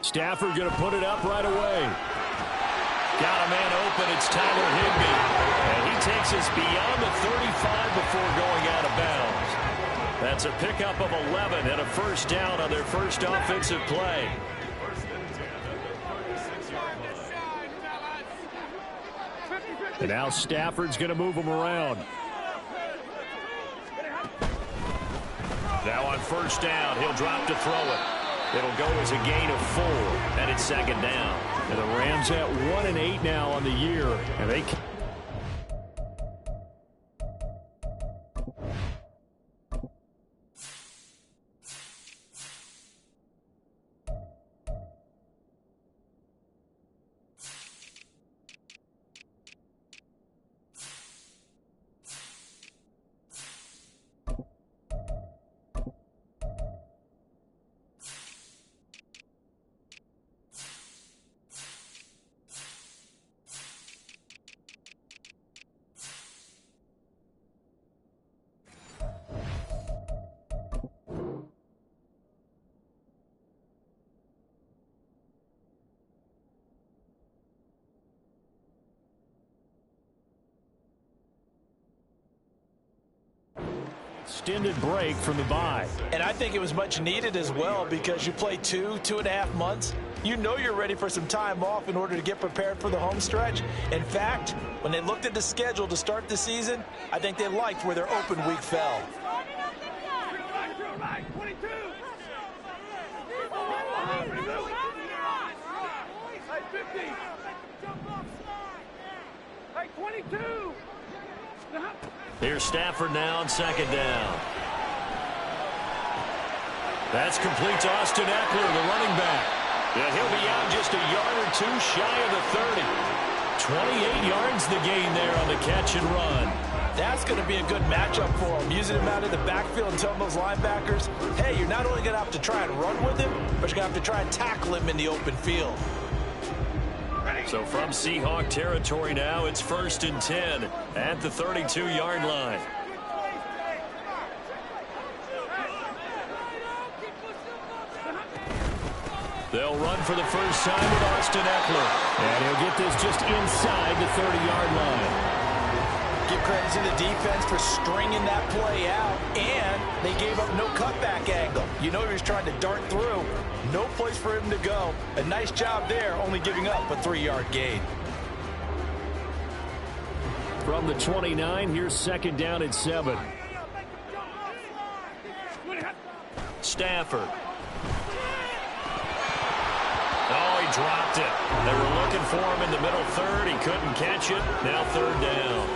Stafford going to put it up right away. Got a man open. It's Tyler Higbee. And he takes us beyond the 35 before going out of bounds. That's a pickup of 11 and a first down on their first offensive play. And now Stafford's going to move him around. Now on first down, he'll drop to throw it. It'll go as a gain of 4, and it's second down. And the Rams at 1-8 now on the year, and they can. Extended break from the bye. And I think it was much needed as well because you play 2.5 months. You know you're ready for some time off in order to get prepared for the home stretch. In fact, when they looked at the schedule to start the season, I think they liked where their open week fell. Here's Stafford now on second down. That's complete to Austin Eckler, the running back. Yeah, he'll be out just a yard or two shy of the 30. 28 yards the gain there on the catch and run. That's going to be a good matchup for him. Using him out of the backfield and telling those linebackers, hey, you're not only going to have to try and run with him, but you're going to have to try and tackle him in the open field. So from Seahawk territory now, it's 1st and 10 at the 32-yard line. They'll run for the first time with Austin Eckler. And he'll get this just inside the 30-yard line. Give credit to the defense for stringing that play out, and they gave up no cutback angle. You know he was trying to dart through. No place for him to go. A nice job there, only giving up a 3-yard gain. From the 29, here's second down at 7. Stafford. Oh, he dropped it. They were looking for him in the middle third. He couldn't catch it. Now third down.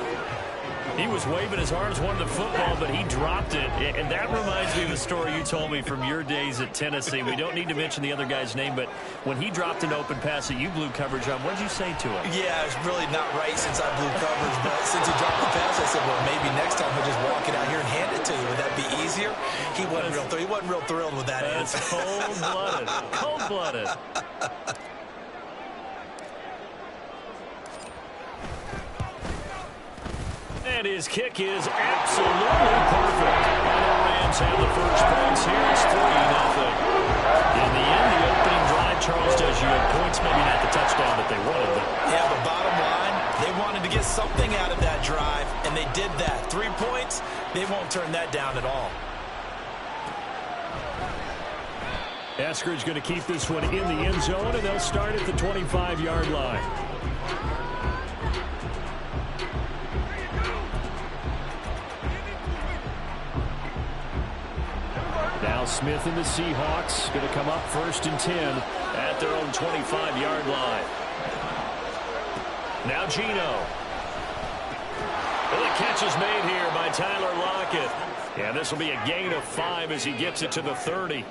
He was waving his arms, wanted the football, but he dropped it. And that reminds me of a story you told me from your days at Tennessee. We don't need to mention the other guy's name, but when he dropped an open pass that you blew coverage on, what did you say to him? Yeah, it's really not right since I blew coverage, but since he dropped the pass, I said, well, maybe next time he'll just walk it out here and hand it to you. Would that be easier? He wasn't real thrilled with that answer. That's cold-blooded. Cold-blooded. And his kick is absolutely perfect. And the Rams have the first points here. It's 3-0. In the end, the opening drive, Charles does you have points, maybe not the touchdown that they wanted. But yeah, but bottom line, they wanted to get something out of that drive, and they did that. 3 points, they won't turn that down at all. Eskridge going to keep this one in the end zone, and they'll start at the 25-yard line. Now Smith and the Seahawks going to come up 1st and 10 at their own 25-yard line. Now Geno. Well, the catch is made here by Tyler Lockett. And this will be a gain of 5 as he gets it to the 30.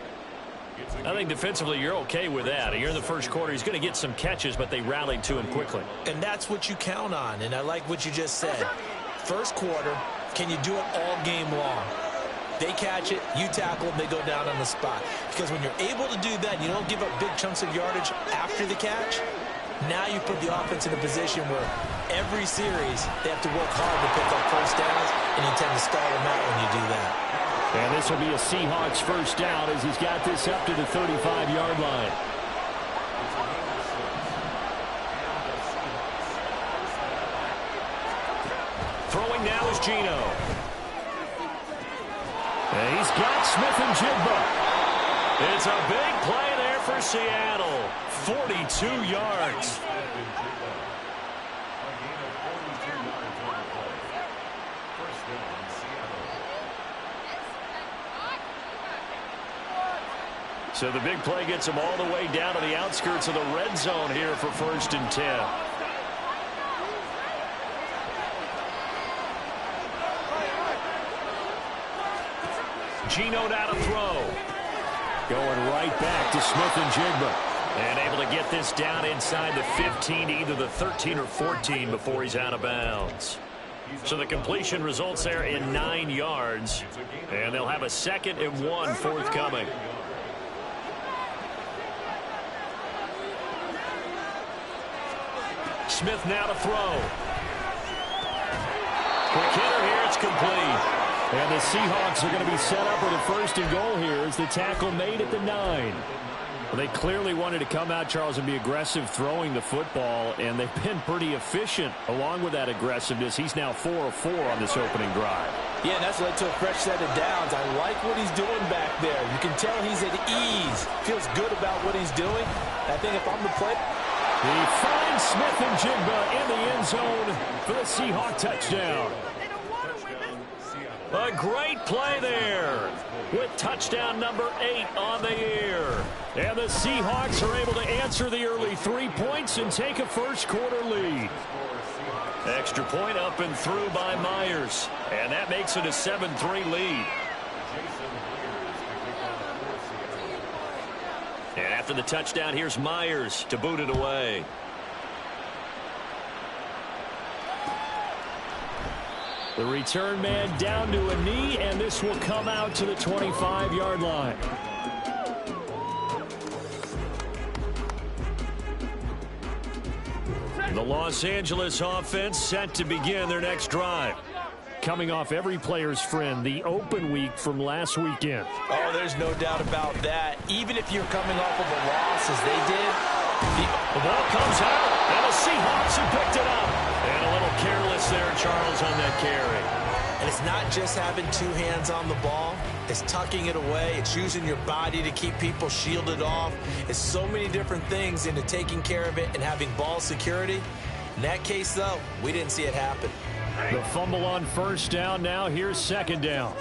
I think defensively you're okay with that. Here in the first quarter, he's going to get some catches, but they rallied to him quickly. And that's what you count on, and I like what you just said. First quarter, can you do it all game long? They catch it, you tackle them, they go down on the spot. Because when you're able to do that, you don't give up big chunks of yardage after the catch. Now you put the offense in a position where every series they have to work hard to pick up first downs, and you tend to stall them out when you do that. And this will be a Seahawks first down as he's got this up to the 35-yard line. Throwing now is Geno. And he's got Smith and Jigba. It's a big play there for Seattle. 42 yards. So the big play gets him all the way down to the outskirts of the red zone here for 1st and 10. Geno now to throw. Going right back to Smith and Jigba. And able to get this down inside the 15, either the 13 or 14 before he's out of bounds. So the completion results there in 9 yards. And they'll have a 2nd and 1 forthcoming. Smith now to throw. Quick hitter here, it's complete. And the Seahawks are going to be set up with a 1st and goal here as the tackle made at the 9. Well, they clearly wanted to come out, Charles, and be aggressive throwing the football, and they've been pretty efficient along with that aggressiveness. He's now 4 of 4 on this opening drive. Yeah, and that's led to a fresh set of downs. I like what he's doing back there. You can tell he's at ease. Feels good about what he's doing. I think if I'm the player... He finds Smith and Jigba in the end zone for the Seahawk touchdown. A great play there with touchdown number 8 on the year. And the Seahawks are able to answer the early 3 points and take a first-quarter lead. Extra point up and through by Myers. And that makes it a 7-3 lead. And after the touchdown, here's Myers to boot it away. The return man down to a knee, and this will come out to the 25-yard line. The Los Angeles offense set to begin their next drive. Coming off every player's friend, the open week from last weekend. Oh, there's no doubt about that. Even if you're coming off of a loss as they did. The ball comes out, and the Seahawks have picked it up. And a little careless there, Charles, on that carry. And it's not just having 2 hands on the ball. It's tucking it away. It's using your body to keep people shielded off. It's so many different things into taking care of it and having ball security. In that case, though, we didn't see it happen. The fumble on 1st down. Now here's 2nd down.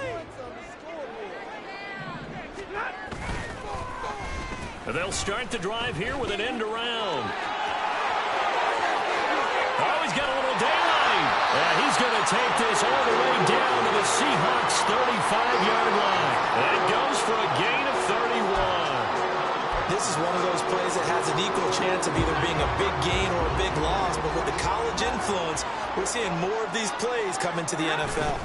They'll start the drive here with an end around. Oh, he's got a little daylight. And he's going to take this all the way down to the Seahawks' 35-yard line. And it goes for a gain of 31. This is one of those plays that has an equal chance of either being a big gain or a big loss. But with the college influence, we're seeing more of these plays come into the NFL.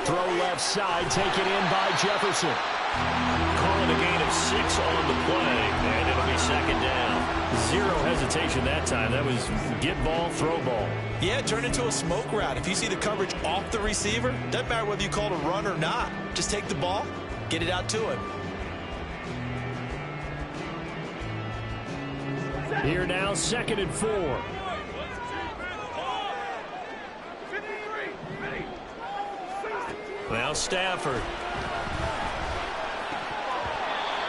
Throw left side, taken in by Jefferson. Calling a gain of 6 on the play, and it'll be 2nd down. 0 hesitation that time. That was get ball, throw ball. Yeah, turn into a smoke route. If you see the coverage off the receiver, doesn't matter whether you call it a run or not. Just take the ball, get it out to him. Here now, 2nd and 4. Now Stafford.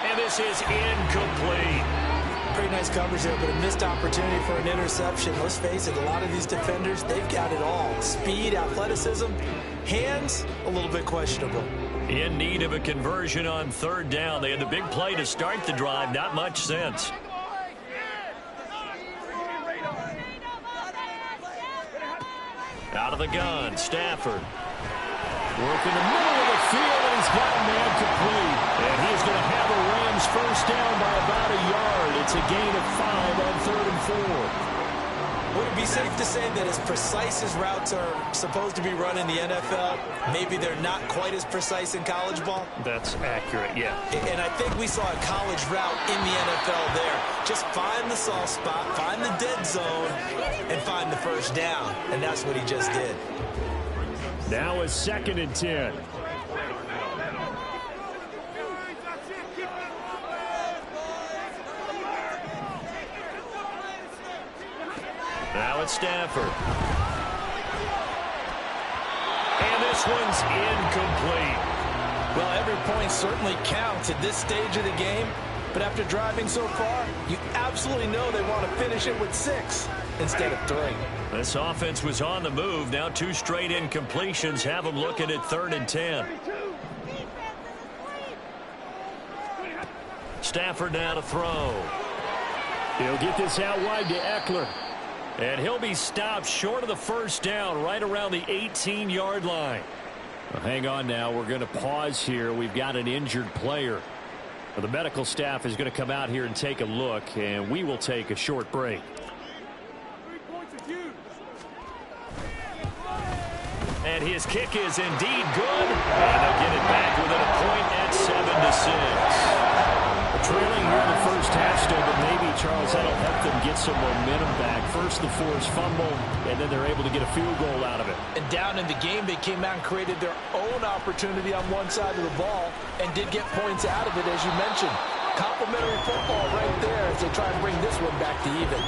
And this is incomplete. Pretty nice coverage there, but a missed opportunity for an interception. Let's face it, a lot of these defenders, they've got it all. Speed, athleticism, hands, a little bit questionable. In need of a conversion on 3rd down. They had the big play to start the drive. Not much sense. Out of the gun, Stafford. Working the middle of the field, and he's got a man complete. And he's going to have a Rams first down by about a yard. It's a gain of 5 on 3rd and 4. Would it be safe to say that as precise as routes are supposed to be run in the NFL, maybe they're not quite as precise in college ball? That's accurate, yeah. And I think we saw a college route in the NFL there. Just find the soft spot, find the dead zone, and find the first down. And that's what he just did. Now is 2nd and 10. Now it's Stafford. And this one's incomplete. Well, every point certainly counts at this stage of the game. But after driving so far, you absolutely know they want to finish it with 6 instead of 3. This offense was on the move. Now 2 straight incompletions have them looking at 3rd and 10. Stafford now to throw. He'll get this out wide to Eckler. And he'll be stopped short of the first down right around the 18-yard line. Well, hang on now. We're going to pause here. We've got an injured player. Well, the medical staff is going to come out here and take a look, and we will take a short break. And his kick is indeed good. And they'll get it back within a point at 7-6. Trailing here in the first half still, but maybe, Charles, that'll help them get some momentum back. First the forced fumble, and then they're able to get a field goal out of it. And down in the game, they came out and created their own opportunity on one side of the ball and did get points out of it, as you mentioned. Complimentary football right there as they try and bring this one back to even.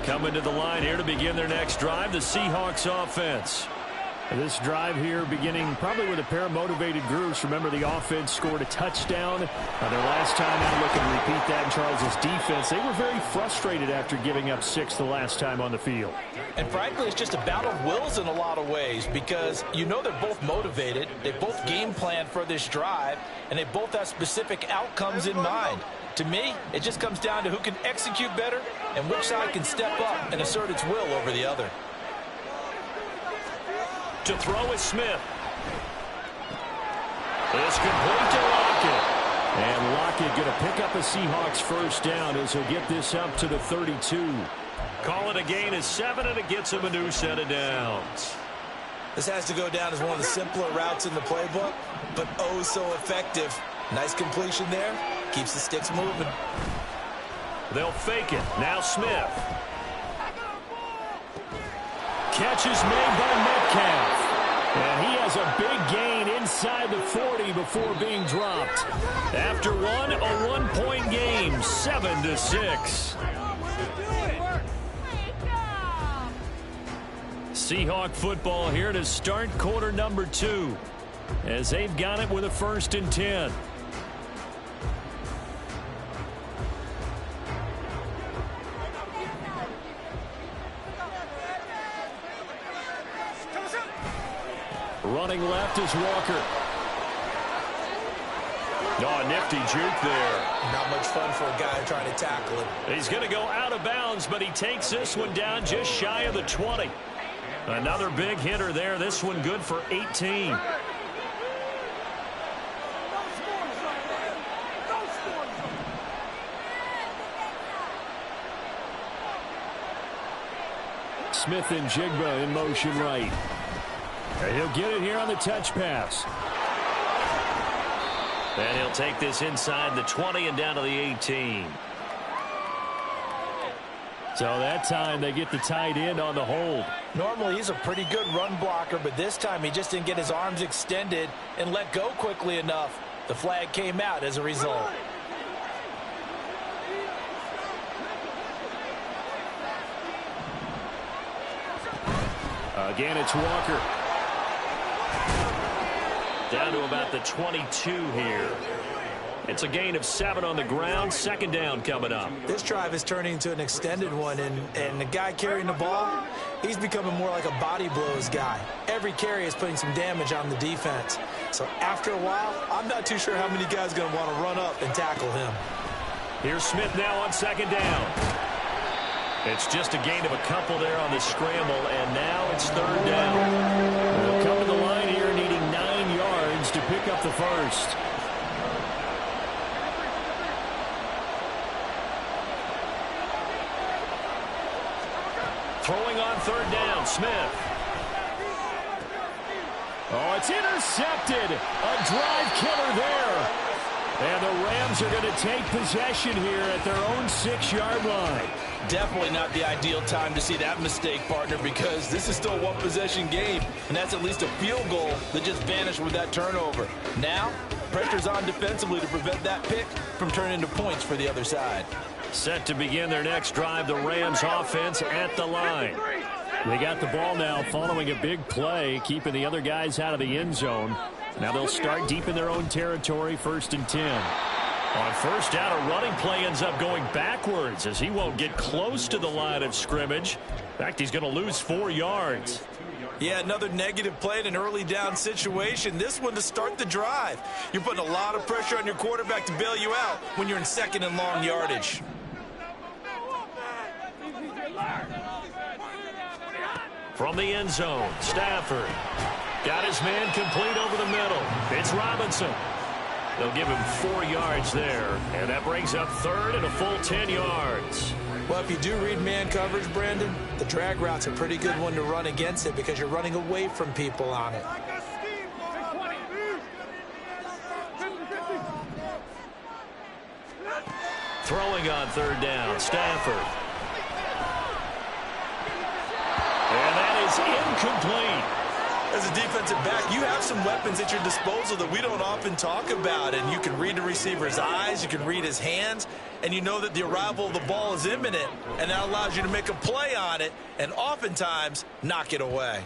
Coming to the line here to begin their next drive, the Seahawks offense. This drive here beginning probably with a pair of motivated groups. Remember, the offense scored a touchdown their last time out. Looking to repeat that in Charles's defense. They were very frustrated after giving up 6 the last time on the field. And frankly, it's just a battle of wills in a lot of ways because you know they're both motivated. They both game plan for this drive, and they both have specific outcomes in mind. To me, it just comes down to who can execute better and which side can step up and assert its will over the other. To throw is Smith. It's complete to Lockett. And Lockett going to pick up a Seahawks first down as he'll get this up to the 32. Call it a gain of 7, and it gets him a new set of downs. This has to go down as one of the simpler routes in the playbook, but oh so effective. Nice completion there. Keeps the sticks moving. They'll fake it. Now Smith. Catch is made by Metcalf. And he has a big gain inside the 40 before being dropped. After one, a 1-point game, 7-6. Seahawk football here to start quarter number 2 as they've got it with a 1st and 10. Running left is Walker. Oh, nifty juke there. Not much fun for a guy trying to tackle it. He's going to go out of bounds, but he takes this one down just shy of the 20. Another big hitter there. This one good for 18. Smith and Jigba in motion right. And he'll get it here on the touch pass. And he'll take this inside the 20 and down to the 18. So that time they get the tight end on the hold. Normally he's a pretty good run blocker, but this time he just didn't get his arms extended and let go quickly enough. The flag came out as a result. Again, it's Walker. Down to about the 22 here. It's a gain of 7 on the ground. 2nd down coming up. This drive is turning into an extended one, and the guy carrying the ball, he's becoming more like a body blows guy. Every carry is putting some damage on the defense. So after a while, I'm not too sure how many guys are going to want to run up and tackle him. Here's Smith now on 2nd down. It's just a gain of a couple there on the scramble, and now it's 3rd down. They'll come to the line here needing 9 yards to pick up the first. Throwing on 3rd down, Smith. Oh, it's intercepted. A drive killer there. And the Rams are going to take possession here at their own 6-yard line. Definitely not the ideal time to see that mistake, partner, because this is still a one-possession game, and that's at least a field goal that just vanished with that turnover. Now, pressure's on defensively to prevent that pick from turning into points for the other side. Set to begin their next drive, the Rams offense at the line. They got the ball now following a big play, keeping the other guys out of the end zone. Now they'll start deep in their own territory, 1st and 10. On first down, a running play ends up going backwards as he won't get close to the line of scrimmage. In fact, he's going to lose 4 yards. Yeah, another negative play in an early down situation. This one to start the drive. You're putting a lot of pressure on your quarterback to bail you out when you're in 2nd and long yardage. From the end zone, Stafford got his man complete over the middle. It's Robinson. They'll give him 4 yards there, and that brings up 3rd and a full 10 yards. Well, if you do read man coverage, Brandon, the drag route's a pretty good one to run against it because you're running away from people on it. Throwing on 3rd down, Stafford. And that is incomplete. As a defensive back, you have some weapons at your disposal that we don't often talk about, and you can read the receiver's eyes, you can read his hands, and you know that the arrival of the ball is imminent, and that allows you to make a play on it and oftentimes knock it away.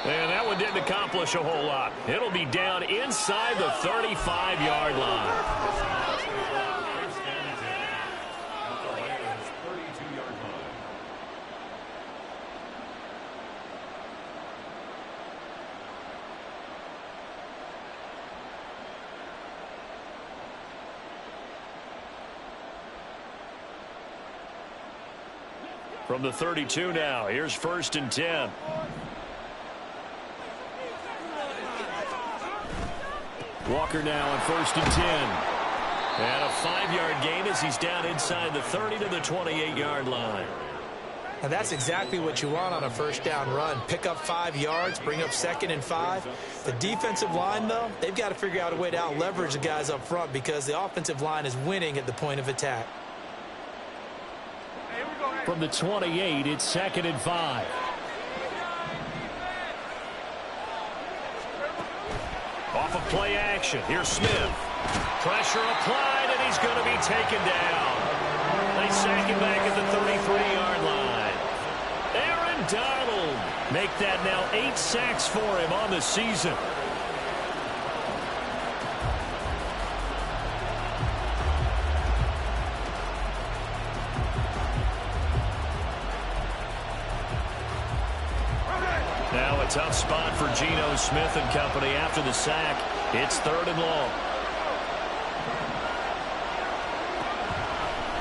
And that one didn't accomplish a whole lot. It'll be down inside the 35-yard line. From the 32 now, here's 1st and 10. Walker now on 1st and 10. And a 5-yard gain as he's down inside the 30 to the 28-yard line. And that's exactly what you want on a first down run. Pick up 5 yards, bring up 2nd and 5. The defensive line, though, they've got to figure out a way to out-leverage the guys up front because the offensive line is winning at the point of attack. From the 28, it's 2nd and 5. Off of play action. Here's Smith. Pressure applied, and he's going to be taken down. They sack him back at the 33-yard line. Aaron Donald make that now 8 sacks for him on the season. Now a tough spot for Geno Smith and company after the sack. It's 3rd and long.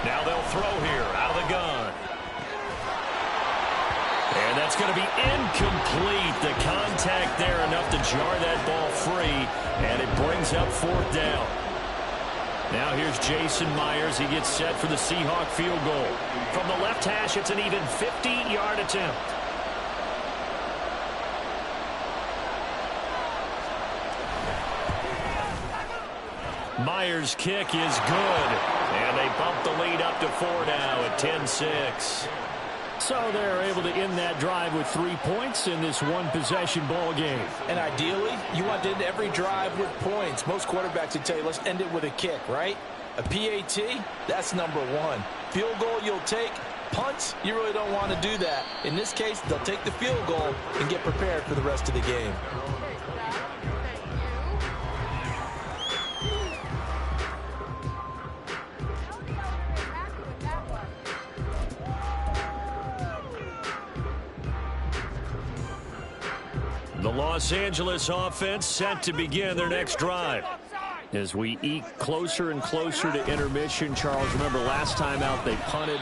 Now they'll throw here out of the gun. And that's going to be incomplete. The contact there enough to jar that ball free. And it brings up 4th down. Now here's Jason Myers. He gets set for the Seahawk field goal. From the left hash, it's an even 50-yard attempt. Myers' kick is good. And they bump the lead up to 4 now at 10-6. So they're able to end that drive with 3 points in this one-possession ball game. And ideally, you want to end every drive with points. Most quarterbacks would tell you, let's end it with a kick, right? A PAT, that's number 1. Field goal you'll take. Punts, you really don't want to do that. In this case, they'll take the field goal and get prepared for the rest of the game. The Los Angeles offense set to begin their next drive. As we eke closer and closer to intermission, Charles, remember last time out they punted.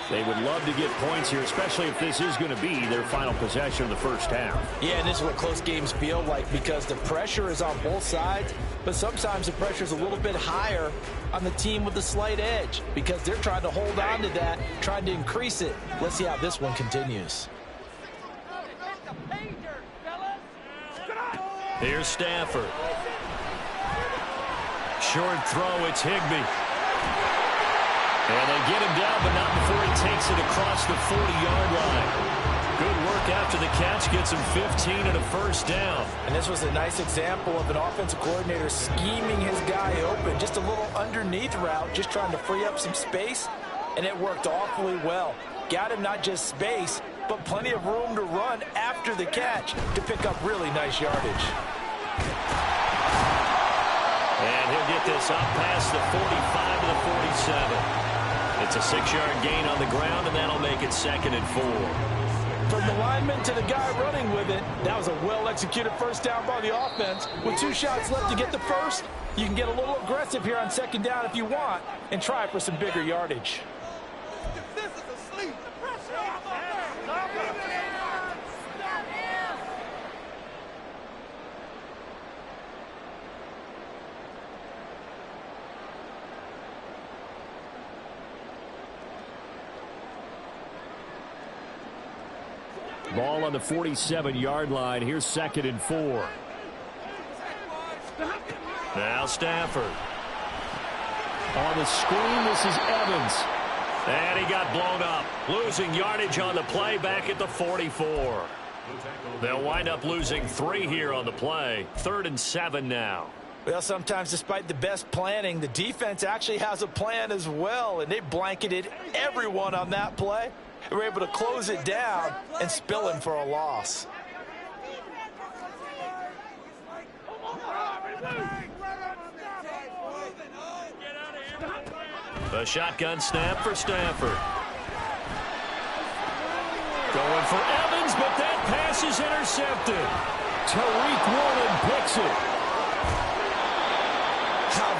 They would love to get points here, especially if this is going to be their final possession of the first half. Yeah, and this is what close games feel like because the pressure is on both sides, but sometimes the pressure is a little bit higher on the team with the slight edge because they're trying to hold on to that, trying to increase it. Let's see how this one continues. Here's Stafford. Short throw, it's Higbee. And they get him down, but not before he takes it across the 40-yard line. Good work after the catch, gets him 15 and a first down. And this was a nice example of an offensive coordinator scheming his guy open. Just a little underneath route, just trying to free up some space, and it worked awfully well. Got him not just space, but plenty of room to run after the catch to pick up really nice yardage. And he'll get this up past the 45 to the 47. It's a 6-yard gain on the ground, and that'll make it 2nd and 4. From the lineman to the guy running with it, that was a well-executed first down by the offense. With 2 shots left to get the first, you can get a little aggressive here on 2nd down if you want and try for some bigger yardage. Ball on the 47-yard line. Here's 2nd and 4. Now Stafford. On the screen, this is Evans. And he got blown up. Losing yardage on the play back at the 44. They'll wind up losing 3 here on the play. 3rd and 7 now. Well, sometimes despite the best planning, the defense actually has a plan as well, and they blanketed everyone on that play. They were able to close it down and spill him for a loss. A shotgun snap for Stafford. Going for Evans, but that pass is intercepted. Tariq Woolen picks it.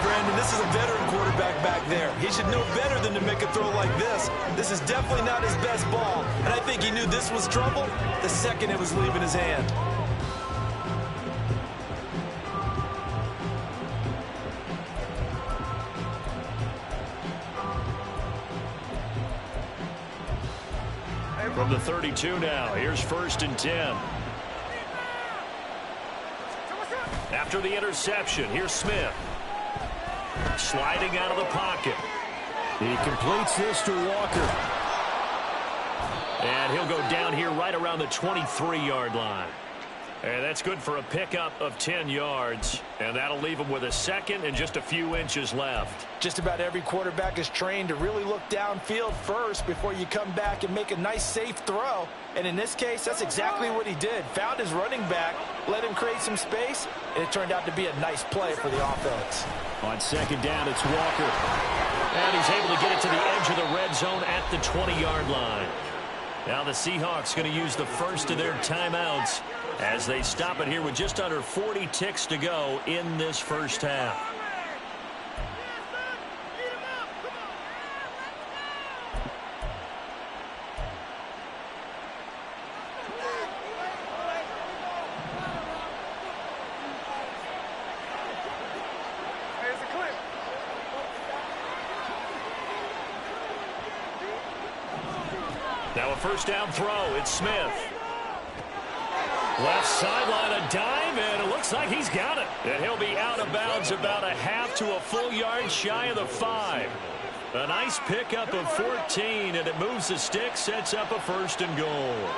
Brandon, this is a veteran quarterback back there. He should know better than to make a throw like this. This is definitely not his best ball, and I think he knew this was trouble the second it was leaving his hand. From the 32 now, here's 1st and 10. After the interception, here's Smith. Sliding out of the pocket. He completes this to Walker. And he'll go down here right around the 23-yard line. And that's good for a pickup of 10 yards. And that'll leave him with a 2nd and just a few inches left. Just about every quarterback is trained to really look downfield first before you come back and make a nice, safe throw. And in this case, that's exactly what he did. Found his running back, let him create some space, and it turned out to be a nice play for the offense. On 2nd down, it's Walker. And he's able to get it to the edge of the red zone at the 20-yard line. Now the Seahawks going to use the first of their timeouts as they stop it here with just under 40 ticks to go in this first half. Now a first down throw. It's Smith. Left sideline, a dive, and it looks like he's got it. And he'll be out of bounds about a half to a full yard shy of the 5. A nice pickup of 14, and it moves the stick, sets up a 1st and goal.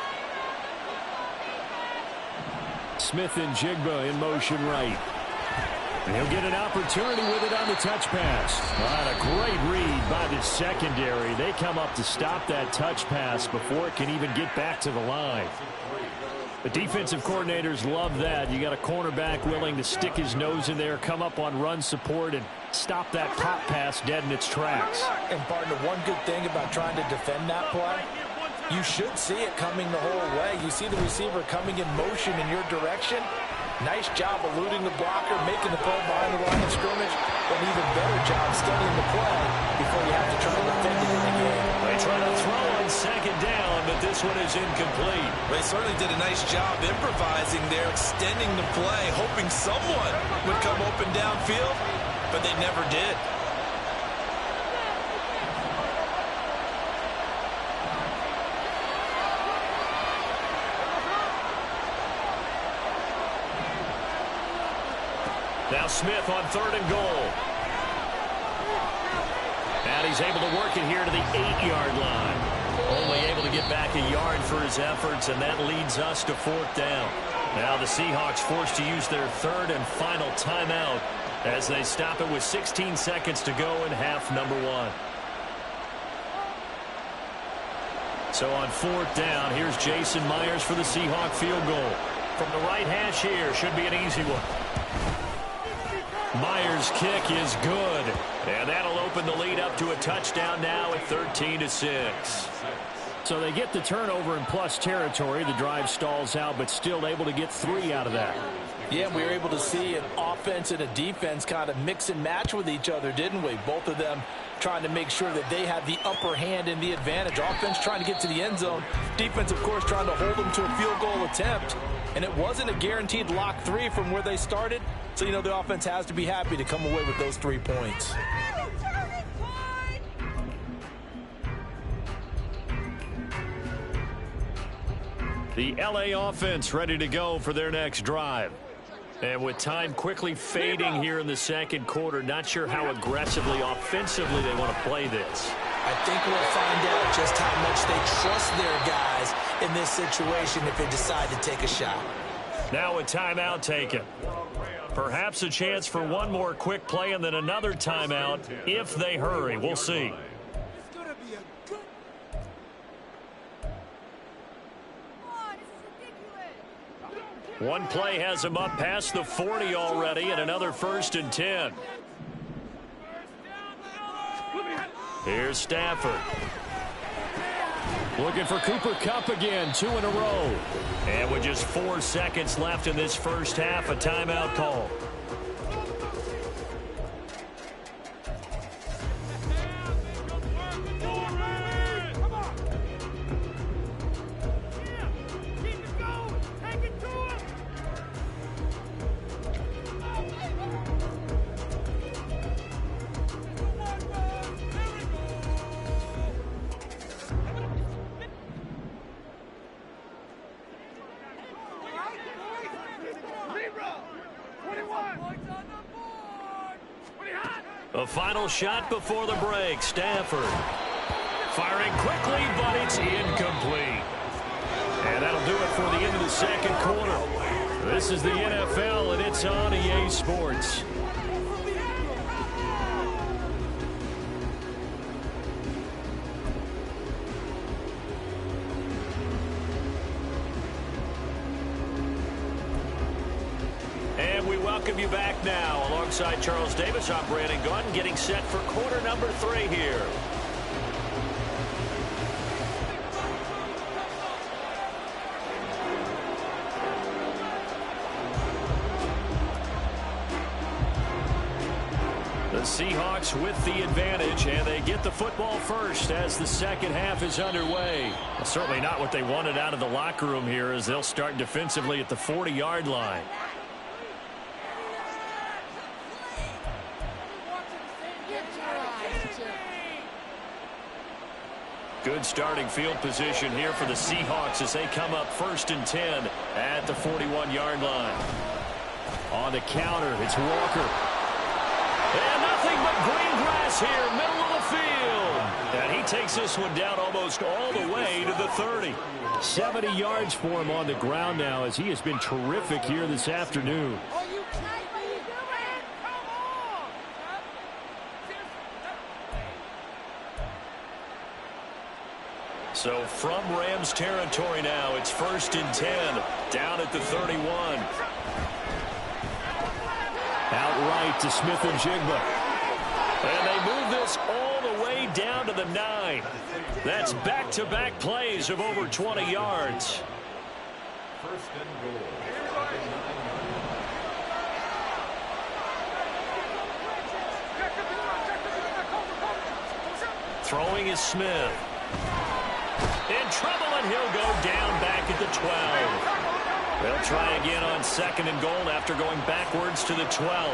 Smith and Jigba in motion right. And he'll get an opportunity with it on the touch pass. A great read by the secondary. They come up to stop that touch pass before it can even get back to the line. The defensive coordinators love that. You got a cornerback willing to stick his nose in there, come up on run support, and stop that pop pass dead in its tracks. And partner, one good thing about trying to defend that play, you should see it coming the whole way. You see the receiver coming in motion in your direction. Nice job eluding the blocker, making the play behind the line of scrimmage. An even better job studying the play before you have to try to defend it in the game. They try to throw on 2nd down, but this one is incomplete. They certainly did a nice job improvising there, extending the play, hoping someone would come open downfield, but they never did. Now Smith on 3rd and goal. And he's able to work it here to the 8-yard line. Only able to get back a yard for his efforts, and that leads us to 4th down. Now the Seahawks forced to use their 3rd and final timeout as they stop it with 16 seconds to go in half number 1. So on 4th down, here's Jason Myers for the Seahawk field goal. From the right hash here, should be an easy one. Myers' kick is good, and that'll open the lead up to a touchdown now at 13-6. So they get the turnover in plus territory. The drive stalls out, but still able to get 3 out of that. Yeah, we were able to see an offense and a defense kind of mix and match with each other, didn't we? Both of them trying to make sure that they had the upper hand and the advantage. Offense trying to get to the end zone. Defense, of course, trying to hold them to a field goal attempt. And it wasn't a guaranteed lock 3 from where they started. So, you know, the offense has to be happy to come away with those 3 points. The LA offense ready to go for their next drive. And with time quickly fading here in the second quarter, not sure how aggressively, offensively they want to play this. I think we'll find out just how much they trust their guys in this situation if they decide to take a shot. Now a timeout taken. Perhaps a chance for one more quick play and then another timeout if they hurry. We'll see. One play has him up past the 40 already, and another 1st and 10. Here's Stafford. Looking for Cooper Kupp again, 2 in a row. And with just 4 seconds left in this first half, a timeout call. A final shot before the break. Stafford firing quickly, but it's incomplete. And that'll do it for the end of the second quarter. This is the NFL, and it's on EA Sports. And we welcome you back now. Alongside Charles Davis, I'm Brandon Gunn, getting set for quarter number 3 here. The Seahawks with the advantage, and they get the football first as the second half is underway. Well, certainly not what they wanted out of the locker room here, as they'll start defensively at the 40-yard line. Good starting field position here for the Seahawks as they come up 1st and 10 at the 41-yard line. On the counter, it's Walker. And nothing but green grass here, middle of the field. And he takes this one down almost all the way to the 30. 70 yards for him on the ground now, as he has been terrific here this afternoon. So from Rams territory now, it's 1st and 10, down at the 31. Outright to Smith and Jigba. And they move this all the way down to the 9. That's back-to-back plays of over 20 yards. 1st and goal. Throwing is Smith. In trouble, and he'll go down back at the 12. They'll try again on 2nd and goal after going backwards to the 12.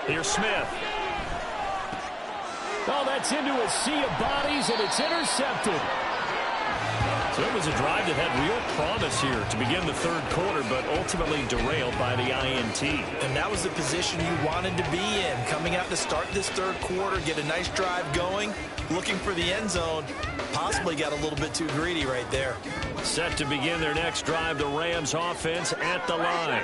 Here's Smith. Oh, that's into a sea of bodies, and it's intercepted. So it was a drive that had real promise here to begin the third quarter, but ultimately derailed by the INT. And that was the position you wanted to be in. Coming out to start this third quarter, get a nice drive going, looking for the end zone. Possibly got a little bit too greedy right there. Set to begin their next drive, the Rams offense at the line.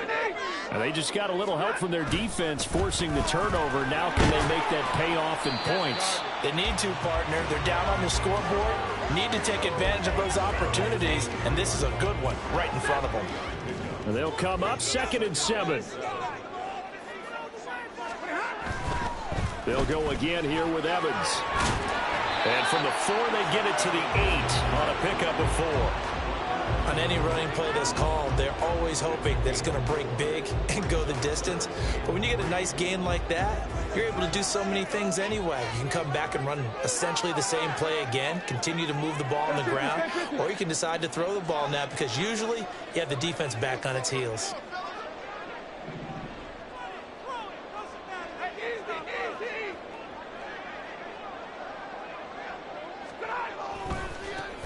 And they just got a little help from their defense forcing the turnover. Now can they make that pay off in points? They need to, partner. They're down on the scoreboard. Need to take advantage of those opportunities, and this is a good one right in front of them. And they'll come up 2nd and 7. They'll go again here with Evans. And from the 4, they get it to the 8 on a pickup of 4. On any running play that's called, they're always hoping that it's going to break big and go the distance. But when you get a nice gain like that, you're able to do so many things anyway. You can come back and run essentially the same play again, continue to move the ball on the ground, or you can decide to throw the ball now because usually you have the defense back on its heels.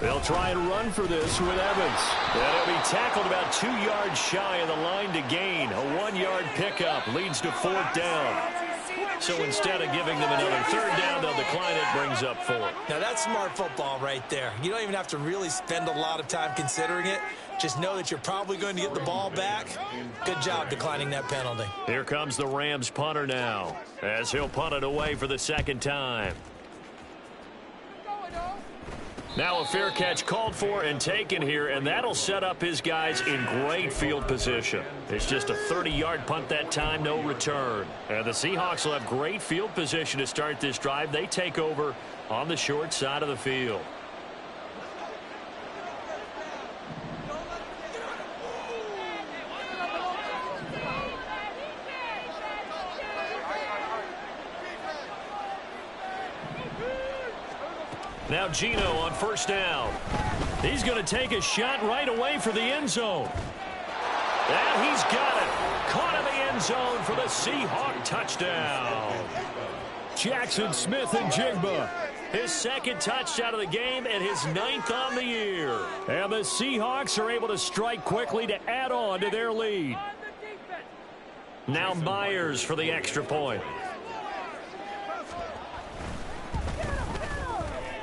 They'll try and run for this with Evans. And he'll be tackled about 2 yards shy of the line to gain. A 1-yard pickup leads to 4th down. So instead of giving them another 3rd down, they'll decline it, brings up 4. Now that's smart football right there. You don't even have to really spend a lot of time considering it. Just know that you're probably going to get the ball back. Good job declining that penalty. Here comes the Rams punter now, as he'll punt it away for the 2nd time. Now a fair catch called for and taken here, and that'll set up his guys in great field position. It's just a 30-yard punt that time, no return. And the Seahawks will have great field position to start this drive. They take over on the short side of the field. Now Gino on 1st down. He's going to take a shot right away for the end zone. And he's got it. Caught in the end zone for the Seahawk touchdown. Jackson Smith-Njigba. His 2nd touchdown of the game and his 9th on the year. And the Seahawks are able to strike quickly to add on to their lead. Now Myers for the extra point.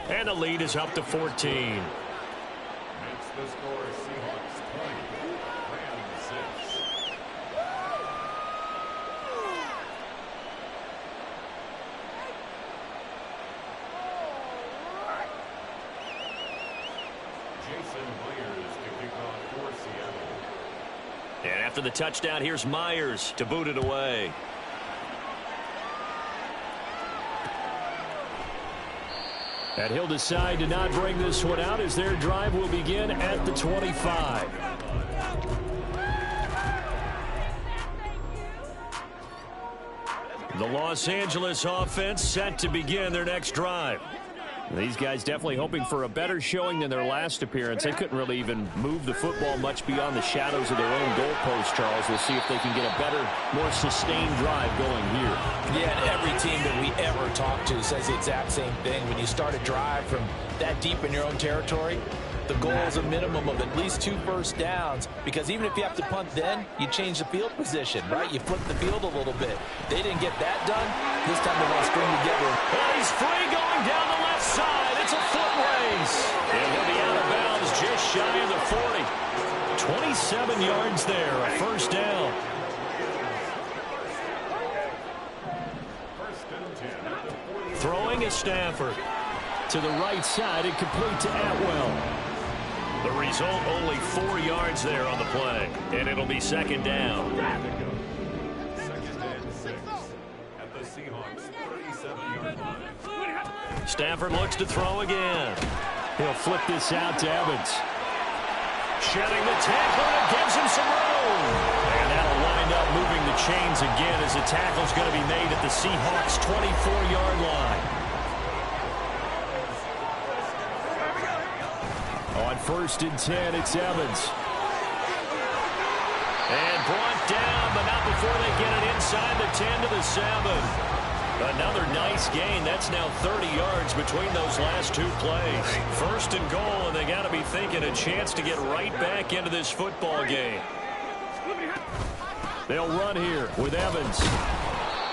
And the lead is up to 14. Makes the score Seahawks 20, Rams 6. Jason Myers to kick off for Seattle. And after the touchdown, here's Myers to boot it away. And he'll decide to not bring this one out as their drive will begin at the 25. The Los Angeles offense set to begin their next drive. These guys definitely hoping for a better showing than their last appearance. They couldn't really even move the football much beyond the shadows of their own goalpost, Charles. We'll see if they can get a better, more sustained drive going here. Yeah, and every team that we ever talk to says the exact same thing. When you start a drive from that deep in your own territory, the goal is a minimum of at least 2 first downs, because even if you have to punt then, you change the field position, right? You flip the field a little bit. They didn't get that done. This time they want to string together. Well, he's free going down the left side. It's a foot race. And he'll be out of bounds just shy of the 40. 27 yards there, a 1st down. Throwing is Stafford. To the right side and complete to Atwell. The result, only 4 yards there on the play. And it'll be 2nd down. 2nd and 6 at the Seahawks 37-yard line. Stafford looks to throw again. He'll flip this out to Evans. Shedding the tackle, and it gives him some room. And that'll wind up moving the chains again as the tackle's going to be made at the Seahawks 24-yard line. On 1st and 10, it's Evans. And brought down, but not before they get it inside the 10 to the 7. Another nice gain. That's now 30 yards between those last two plays. First and goal, and they got to be thinking a chance to get right back into this football game. They'll run here with Evans.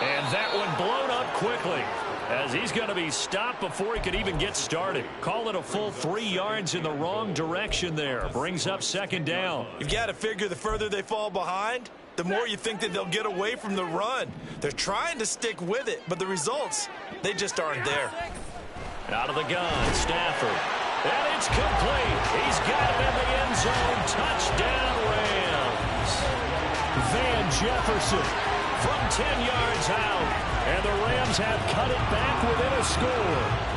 And that one blown up quickly, as he's going to be stopped before he could even get started. Call it a full 3 yards in the wrong direction there. Brings up second down. You've got to figure the further they fall behind, the more you think that they'll get away from the run. They're trying to stick with it, but the results, they just aren't there. Out of the gun, Stafford. And it's complete. He's got it in the end zone. Touchdown, Rams. Van Jefferson from 10 yards out. And the Rams have cut it back within a score.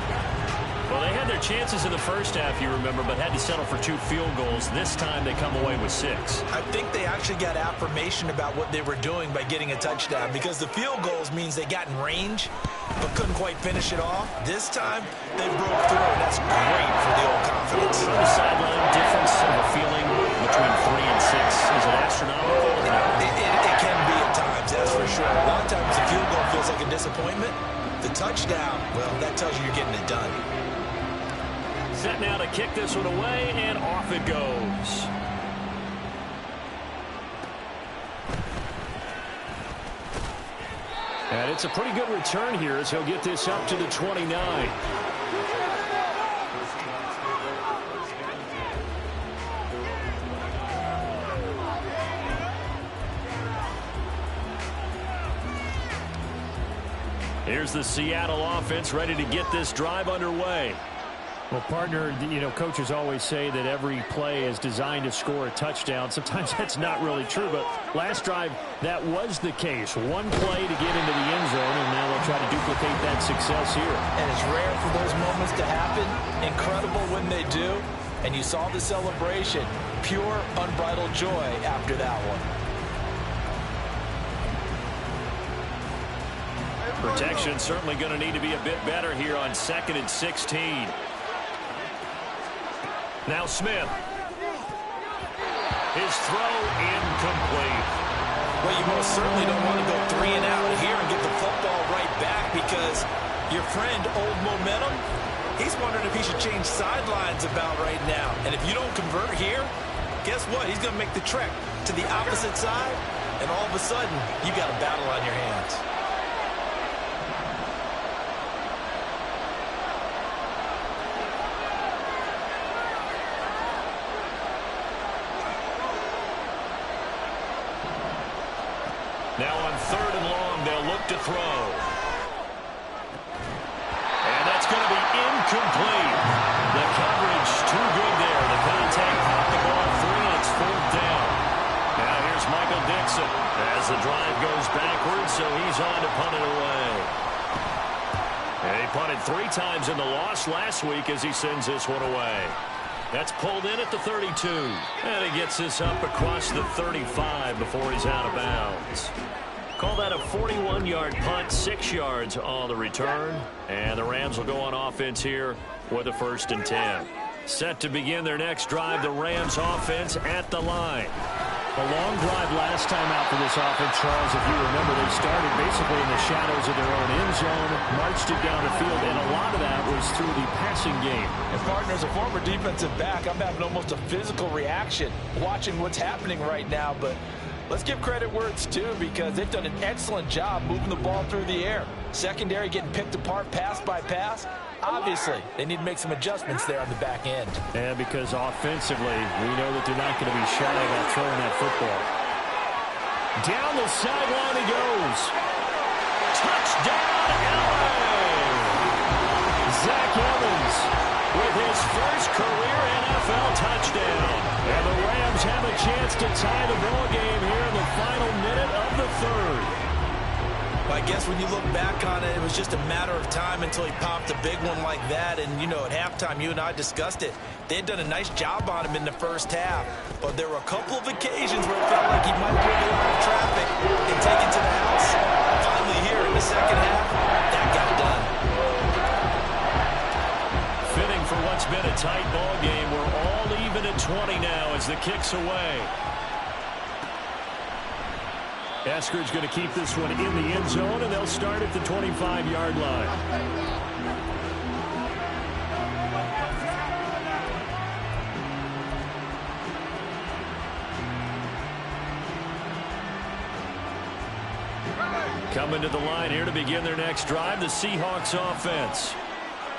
Well, they had their chances in the first half, you remember, but had to settle for 2 field goals. This time they come away with 6. I think they actually got affirmation about what they were doing by getting a touchdown, because the field goals means they got in range but couldn't quite finish it off. This time they broke through, and that's great for the old confidence. The sideline difference of a feeling between 3 and 6, is it astronomical? It can be at times, that's for sure. A lot of times the field goal feels like a disappointment. The touchdown, well, that tells you you're getting it done. Set now to kick this one away, and off it goes. And it's a pretty good return here as he'll get this up to the 29. Here's the Seattle offense ready to get this drive underway. Well, partner, you know, coaches always say that every play is designed to score a touchdown. Sometimes that's not really true, but last drive, that was the case. One play to get into the end zone, and now they'll try to duplicate that success here. And it's rare for those moments to happen. Incredible when they do. And you saw the celebration. Pure, unbridled joy after that one. Protection certainly going to need to be a bit better here on 2nd and 16. Now Smith. His throw incomplete. Well, you most certainly don't want to go 3 and out here and get the football right back, because your friend, Old Momentum, he's wondering if he should change sidelines about right now. And if you don't convert here, guess what? He's going to make the trek to the opposite side, and all of a sudden, you got a battle on your hands. Now on 3rd and long, they'll look to throw. And that's going to be incomplete. The coverage too good there. The contact popped the ball free, and it's 4th down. Now here's Michael Dixon as the drive goes backwards, so he's on to punt it away. And he punted 3 times in the loss last week as he sends this one away. That's pulled in at the 32. And he gets this up across the 35 before he's out of bounds. Call that a 41-yard punt, 6 yards on the return. And the Rams will go on offense here with a 1st and 10. Set to begin their next drive, the Rams offense at the line. A long drive last time out for this offense, Charles. If you remember, they started basically in the shadows of their own end zone, marched it down the field, and a lot of that was through the passing game. And partner, as a former defensive back, I'm having almost a physical reaction watching what's happening right now. But let's give credit where it's due, because they've done an excellent job moving the ball through the air. Secondary getting picked apart pass by pass. Obviously, they need to make some adjustments there on the back end. Yeah, because offensively, we know that they're not going to be shy about throwing that football. Down the sideline he goes. Touchdown, LA! Zach Evans with his first career NFL touchdown. And the Rams have a chance to tie the ball game here in the final minute of the 3rd. I guess when you look back on it, it was just a matter of time until he popped a big one like that. And, you know, at halftime, you and I discussed it. They had done a nice job on him in the first half. But there were a couple of occasions where it felt like he might wiggle out of traffic and take it to the house. Finally here in the second half, that got done. Fitting for what's been a tight ball game. We're all even at 20 now as the kick's away. Esker's going to keep this one in the end zone, and they'll start at the 25-yard line. Coming to the line here to begin their next drive, the Seahawks offense.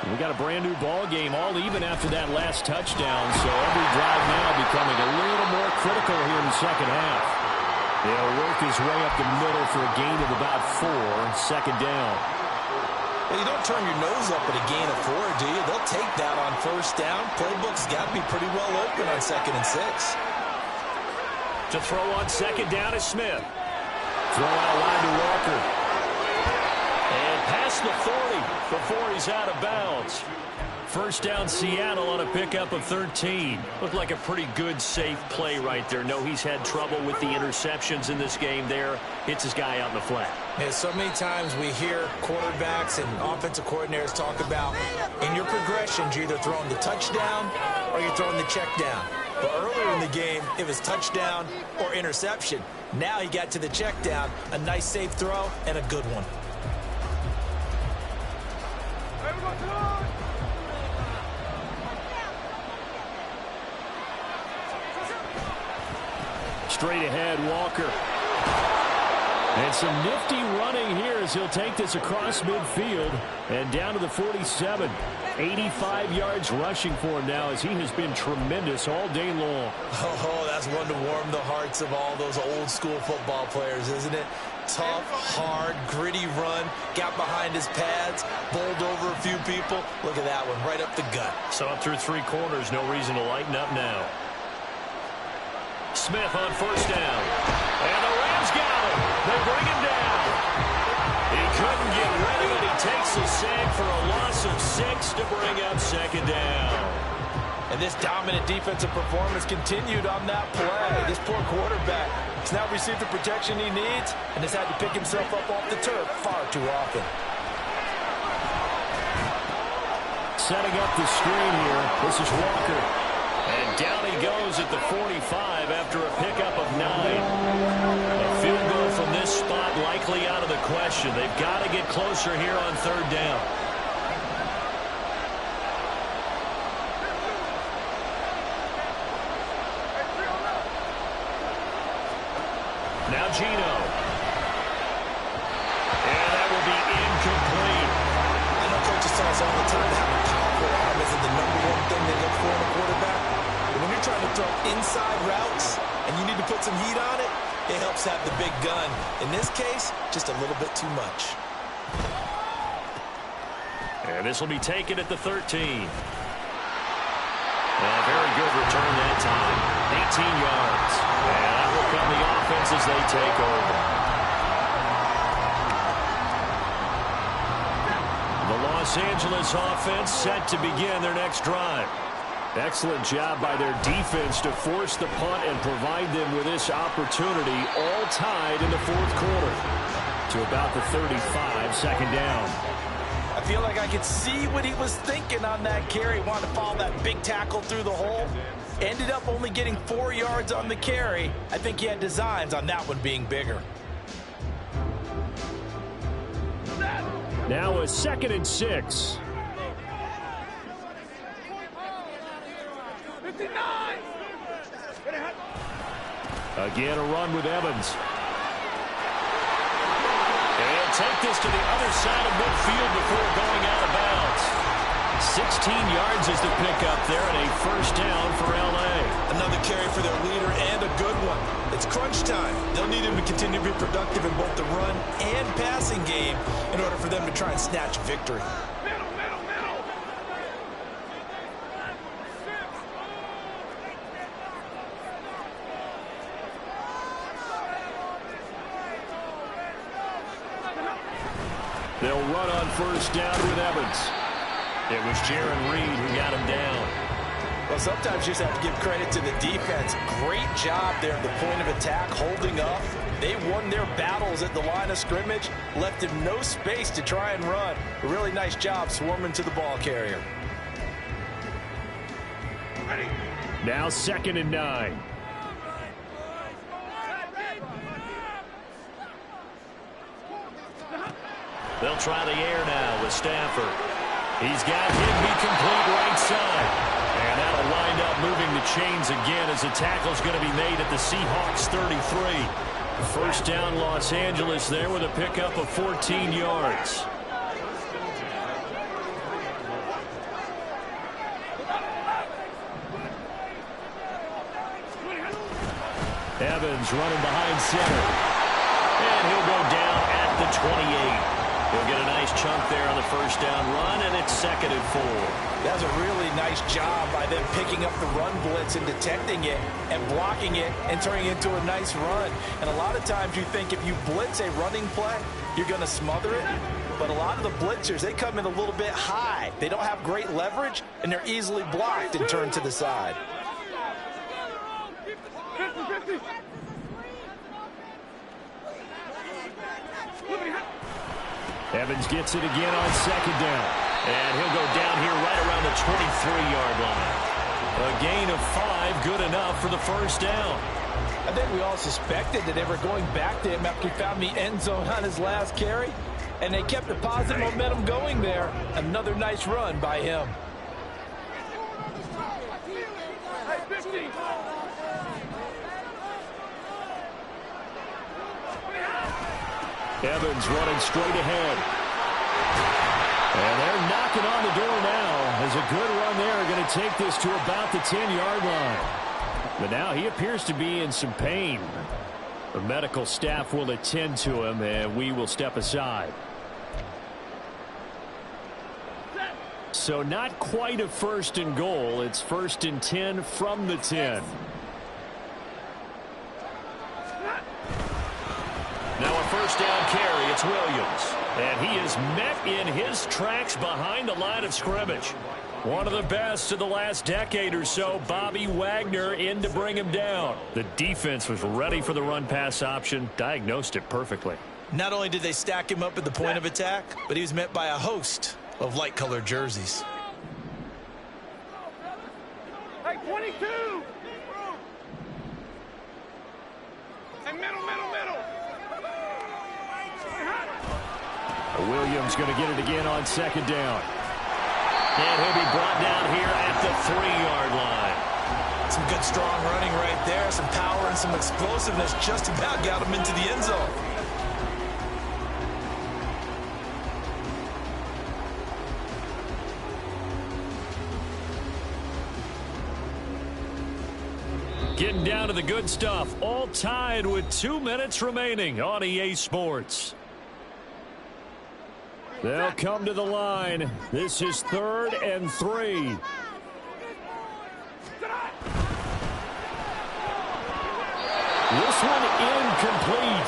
We got a brand new ball game, all even after that last touchdown, so every drive now becoming a little more critical here in the second half. They'll work his way up the middle for a gain of about 4, second down. Well, you don't turn your nose up at a gain of 4, do you? They'll take that on first down. Playbook's got to be pretty well open on 2nd and 6. To throw on second down is Smith. Throw out wide to Walker. And past the 40 before he's out of bounds. First down Seattle on a pickup of 13. Looked like a pretty good, safe play right there. No, he's had trouble with the interceptions in this game there. Hits his guy out in the flat. Yeah, so many times we hear quarterbacks and offensive coordinators talk about in your progressions, you're either throwing the touchdown or you're throwing the check down. But earlier in the game, it was touchdown or interception. Now he got to the check down, a nice safe throw, and a good one. Straight ahead, Walker. And some nifty running here as he'll take this across midfield and down to the 47. 85 yards rushing for him now as he has been tremendous all day long. Oh, that's one to warm the hearts of all those old school football players, isn't it? Tough, hard, gritty run, got behind his pads, bowled over a few people. Look at that one, right up the gut. So up through 3 quarters, no reason to lighten up now. Smith on first down. And the Rams got him. They bring him down. He couldn't get rid of it. He takes a sack for a loss of 6 to bring up second down. And this dominant defensive performance continued on that play. This poor quarterback has now received the protection he needs and has had to pick himself up off the turf far too often. Setting up the screen here. This is Walker. And down he goes at the 45 after a pickup of 9. A field goal from this spot likely out of the question. They've got to get closer here on third down. Now Gino. And that will be incomplete. I know coaches tell us all the time that having powerful arm isn't the #1 thing they look for in a quarterback. But when you're trying to throw inside routes and you need to put some heat on it, it helps have the big gun. In this case, just a little bit too much. And this will be taken at the 13. A very good return that time. 18 yards. And that will come the offense as they take over. The Los Angeles offense set to begin their next drive. Excellent job by their defense to force the punt and provide them with this opportunity, all tied in the fourth quarter. To about the 35, second down. I feel like I could see what he was thinking on that carry. Wanted to follow that big tackle through the hole. Ended up only getting 4 yards on the carry. I think he had designs on that one being bigger. Now a 2nd and 6. Again, a run with Evans. And take this to the other side of midfield before going out of bounds. 16 yards is the pickup there and a first down for L.A. Another carry for their leader and a good one. It's crunch time. They'll need him to continue to be productive in both the run and passing game in order for them to try and snatch victory. They'll run on first down with Evans. It was Jaron Reed who got him down. Well, sometimes you just have to give credit to the defense. Great job there at the point of attack, holding up. They won their battles at the line of scrimmage, left him no space to try and run. A really nice job swarming to the ball carrier. Now 2nd and 9. They'll try the air now with Stafford. He's got Higbee complete right side. And that'll wind up moving the chains again as the tackle's going to be made at the Seahawks 33. First down Los Angeles there with a pickup of 14 yards. Evans running behind center. And he'll go down at the 28. He'll get a nice chunk there on the first down run, and it's 2nd and 4. That was a really nice job by them picking up the run blitz and detecting it and blocking it and turning it into a nice run. And a lot of times you think if you blitz a running play, you're going to smother it. But a lot of the blitzers, they come in a little bit high. They don't have great leverage, and they're easily blocked and turned to the side. Evans gets it again on 2nd down. And he'll go down here right around the 23-yard line. A gain of 5, good enough for the first down. I think we all suspected that they were going back to him after he found the end zone on his last carry. And they kept the positive momentum going there. Another nice run by him. Evans running straight ahead. And they're knocking on the door now. There's a good run there. Going to take this to about the 10-yard line. But now he appears to be in some pain. The medical staff will attend to him, and we will step aside. So not quite a 1st and goal. It's 1st and 10 from the 10. Now a first down carry, it's Williams. And he is met in his tracks behind the line of scrimmage. One of the best of the last decade or so, Bobby Wagner in to bring him down. The defense was ready for the run-pass option, diagnosed it perfectly. Not only did they stack him up at the point of attack, but he was met by a host of light-colored jerseys. Hey, 22! Hey, middle. Williams going to get it again on 2nd down. And he'll be brought down here at the 3-yard line. Some good strong running right there. Some power and some explosiveness just about got him into the end zone. Getting down to the good stuff. All tied with 2 minutes remaining on EA Sports. They'll come to the line. This is 3rd and 3. This one incomplete.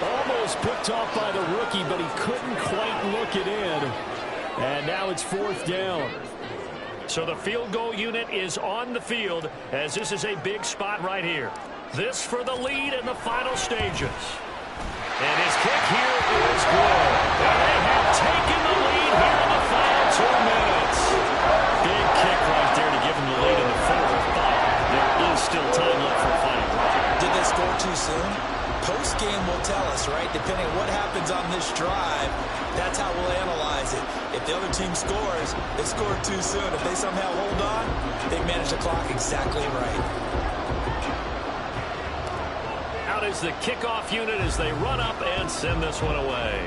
Almost picked off by the rookie, but he couldn't quite look it in. And now it's 4th down. So the field goal unit is on the field as this is a big spot right here. This for the lead in the final stages. And his kick here is good. And they have taken the lead here in the final 2 minutes. Big kick right there to give them the lead in the 4th, but there is still time left for a final drive. Did they score too soon? Post-game will tell us, right? Depending on what happens on this drive, that's how we'll analyze it. If the other team scores, they scored too soon. If they somehow hold on, they've managed the clock exactly right. Out is the kickoff unit as they run up and send this one away.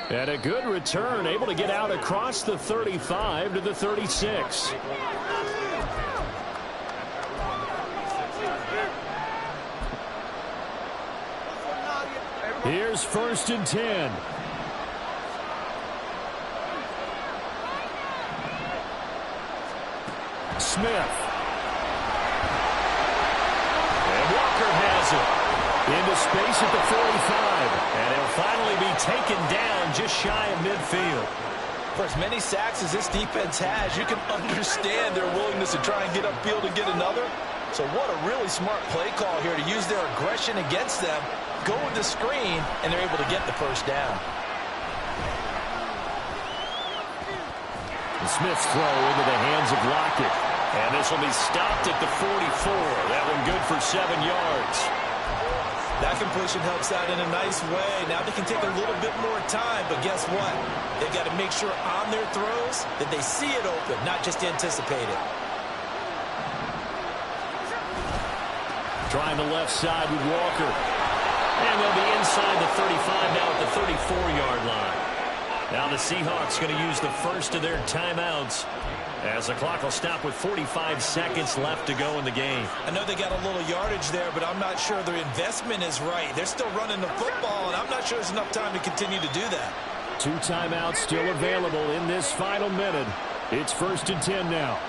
And a good return, able to get out across the 35 to the 36. Here's 1st and 10. Smith. And Walker has it. Into space at the 45. And he'll finally be taken down just shy of midfield. For as many sacks as this defense has, you can understand their willingness to try and get upfield and get another. So what a really smart play call here to use their aggression against them, go with the screen, and they're able to get the first down. And Smith's throw into the hands of Lockett. And this will be stopped at the 44. That one good for 7 yards. That completion helps out in a nice way. Now they can take a little bit more time, but guess what? They've got to make sure on their throws that they see it open, not just anticipate it. Trying the left side with Walker. And they'll be inside the 35 now at the 34-yard line. Now the Seahawks going to use the first of their timeouts as the clock will stop with 45 seconds left to go in the game. I know they got a little yardage there, but I'm not sure their investment is right. They're still running the football, and I'm not sure there's enough time to continue to do that. 2 timeouts still available in this final minute. It's 1st and 10 now.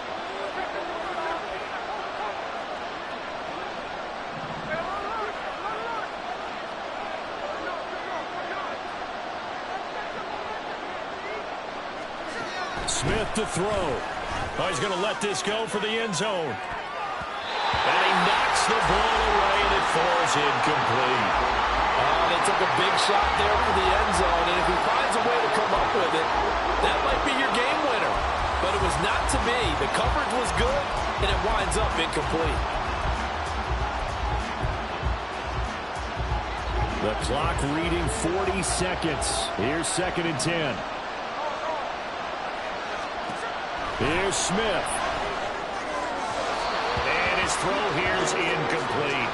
Smith to throw. Oh, he's going to let this go for the end zone. And he knocks the ball away, and it falls incomplete. They took a big shot there for the end zone, and if he finds a way to come up with it, that might be your game winner. But it was not to be. The coverage was good, and it winds up incomplete. The clock reading 40 seconds. Here's 2nd and 10. Here's Smith. And his throw here's incomplete.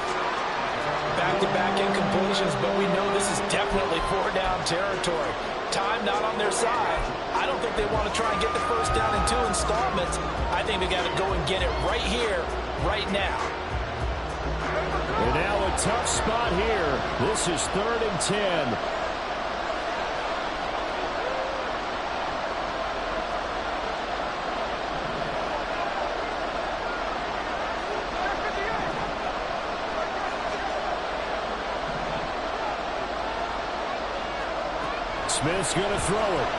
Back-to-back incompletions, but we know this is definitely 4-down territory. Time not on their side. I don't think they want to try and get the first down in 2 installments. I think they got to go and get it right here, right now. And now a tough spot here. This is 3rd and 10. Smith's going to throw it.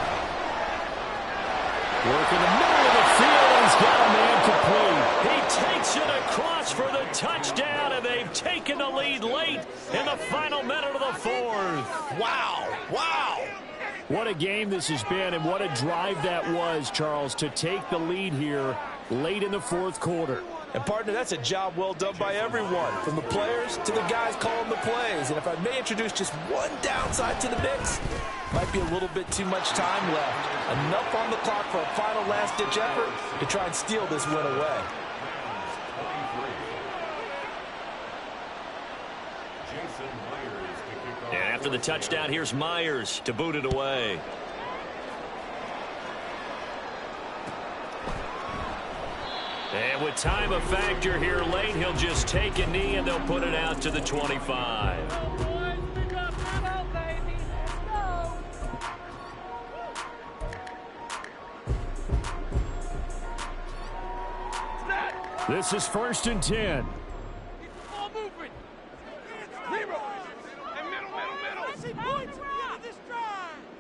Work in the middle of the field, and he's got a man complete. He takes it across for the touchdown, and they've taken the lead late in the final minute of the 4th. Wow, wow. What a game this has been, and what a drive that was, Charles, to take the lead here late in the 4th quarter. And, partner, that's a job well done by everyone, from the players to the guys calling the plays. And if I may introduce just one downside to the mix, might be a little bit too much time left. Enough on the clock for a final last-ditch effort to try and steal this win away. And after the touchdown, here's Myers to boot it away. And with time a factor here late, he'll just take a knee and they'll put it out to the 25. This is 1st and 10. All movement. Zero. And middle.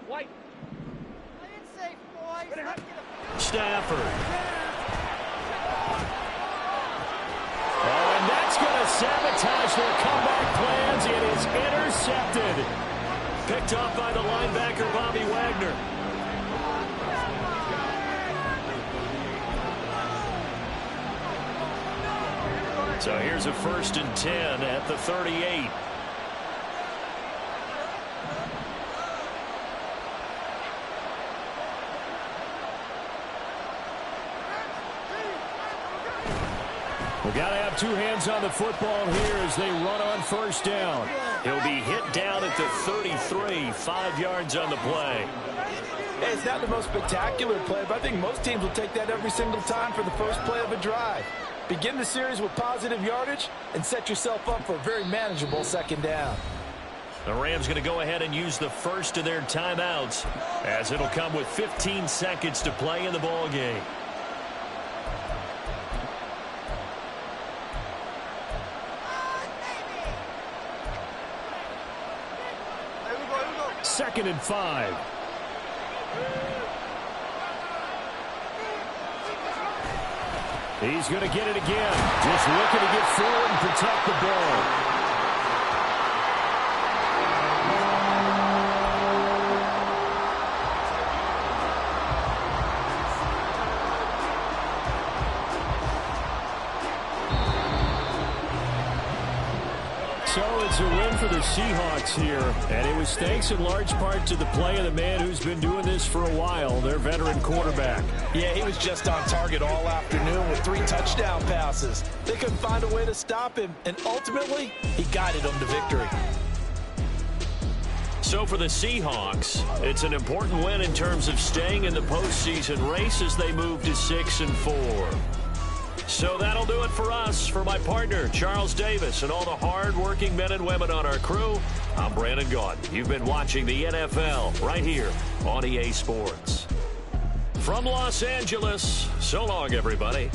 White. Play it safe, boys. Let's get a Stafford. Oh, and that's going to sabotage their comeback plans. It is intercepted. Picked off by the linebacker, Bobby Wagner. So here's a 1st and 10 at the 38. We got to have 2 hands on the football here as they run on 1st down. He'll be hit down at the 33, 5 yards on the play. Hey, it's not the most spectacular play, but I think most teams will take that every single time for the first play of a drive. Begin the series with positive yardage and set yourself up for a very manageable 2nd down. The Rams going to go ahead and use the first of their timeouts as it'll come with 15 seconds to play in the ball game. Second and 5. He's going to get it again. Just looking to get forward and protect the ball. So it's a win for the Seahawks here, and it was thanks in large part to the play of the man who's been doing this for a while, their veteran quarterback. Yeah, he was just on target all afternoon with 3 touchdown passes. They couldn't find a way to stop him, and ultimately, he guided them to victory. So for the Seahawks, it's an important win in terms of staying in the postseason race as they move to 6-4. So that'll do it for us. For my partner, Charles Davis, and all the hard-working men and women on our crew, I'm Brandon Gaudin. You've been watching the NFL right here on EA Sports. From Los Angeles, so long, everybody.